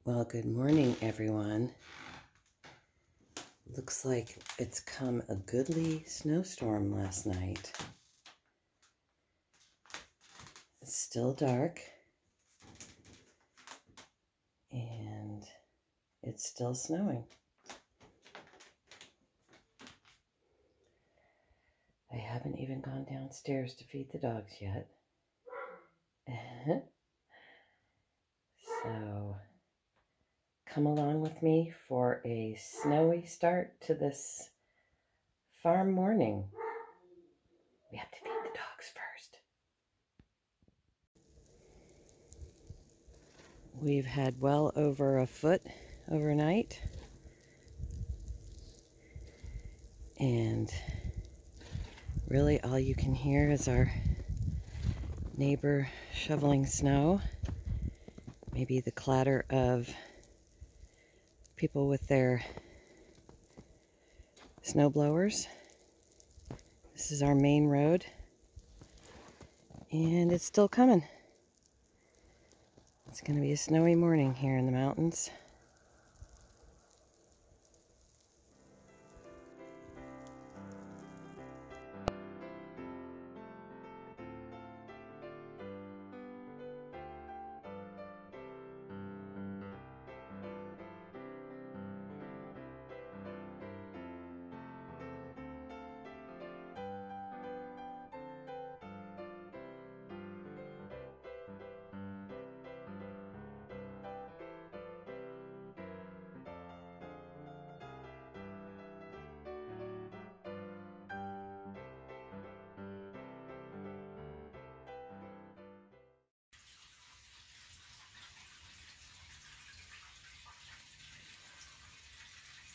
Well, good morning, everyone. Looks like it's come a goodly snowstorm last night. It's still dark, and it's still snowing. I haven't even gone downstairs to feed the dogs yet. So, come along with me for a snowy start to this farm morning. We have to feed the dogs first. We've had well over a foot overnight, and really all you can hear is our neighbor shoveling snow, maybe the clatter of people with their snow blowers. This is our main road, and it's still coming. It's going to be a snowy morning here in the mountains.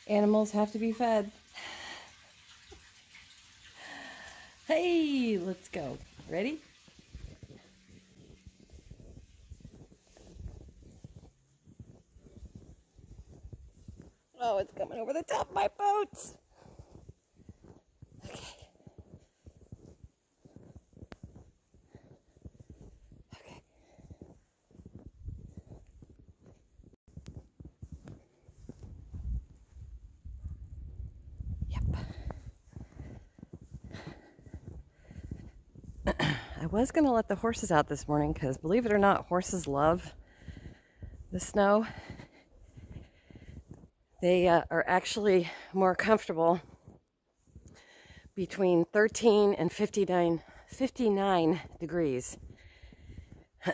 Animals have to be fed. Hey, let's go. Ready? Oh, it's coming over the top of my boats. Okay. Okay. Yep. I was going to let the horses out this morning because, believe it or not, horses love the snow. They are actually more comfortable between 13 and 59 degrees.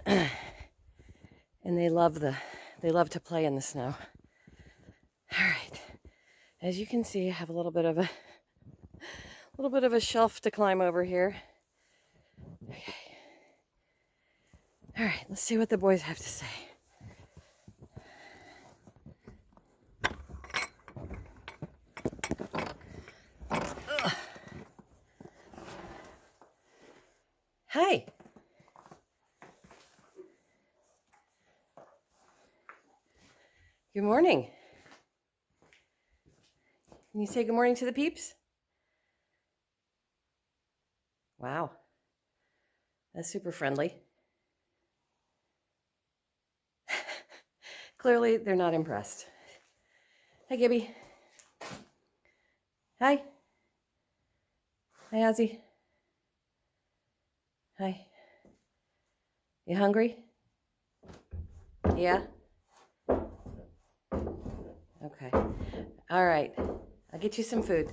And they love to play in the snow. All right. As you can see, I have a little bit of a shelf to climb over here. Okay. All right, let's see what the boys have to say. Ugh. Hi. Good morning. Can you say good morning to the peeps? Wow. That's super friendly. Clearly, they're not impressed. Hi, Gibby. Hi. Hi, Ozzy. Hi. You hungry? Yeah? Okay. All right. I'll get you some food.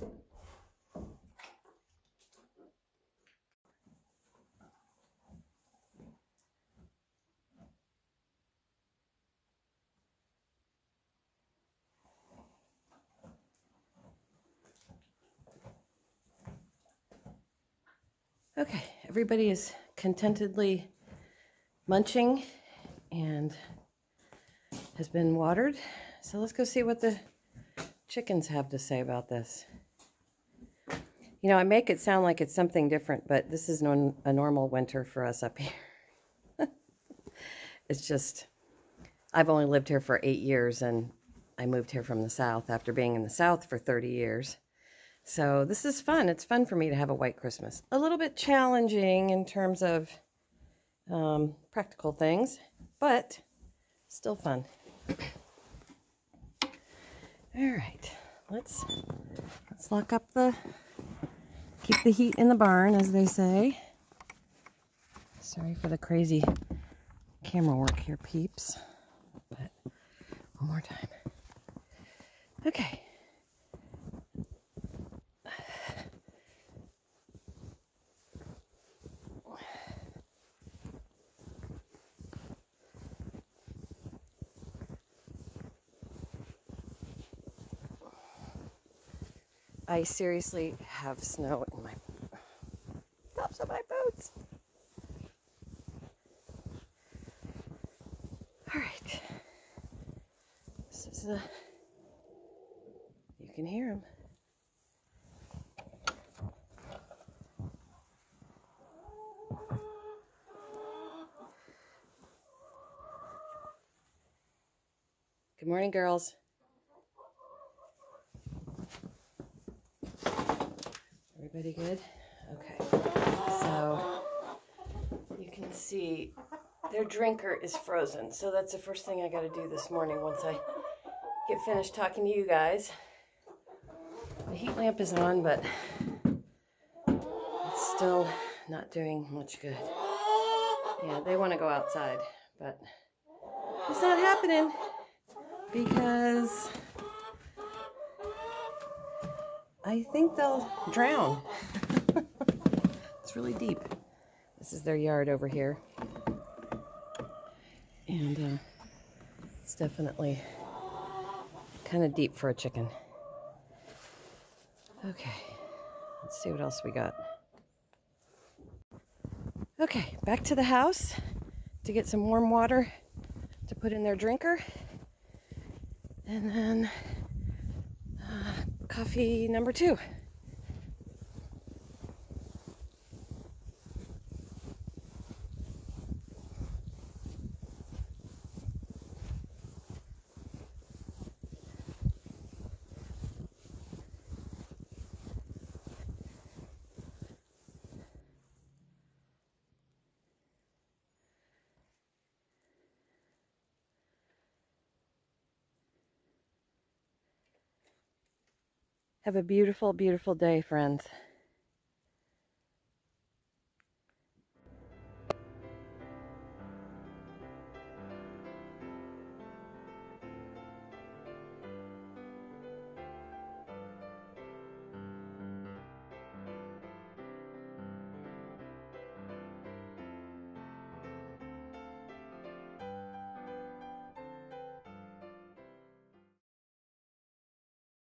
Okay, everybody is contentedly munching and has been watered. So let's go see what the chickens have to say about this. You know, I make it sound like it's something different, but this is a normal winter for us up here. It's just, I've only lived here for 8 years, and I moved here from the South after being in the South for 30 years. So this is fun. It's fun for me to have a white Christmas. A little bit challenging in terms of practical things, but still fun. All right, let's lock up keep the heat in the barn, as they say. Sorry for the crazy camera work here, peeps, but one more time. Okay. I seriously have snow in my tops of my boots. All right. This is you can hear him. Good morning, girls. Everybody good? Okay. So you can see their drinker is frozen. So that's the first thing I got to do this morning once I get finished talking to you guys. The heat lamp is on, but it's still not doing much good. Yeah, they want to go outside, but it's not happening because I think they'll drown. It's really deep. This is their yard over here. And it's definitely kind of deep for a chicken. Okay, let's see what else we got. Okay, back to the house to get some warm water to put in their drinker. And then coffee number 2. Have a beautiful, beautiful day, friends.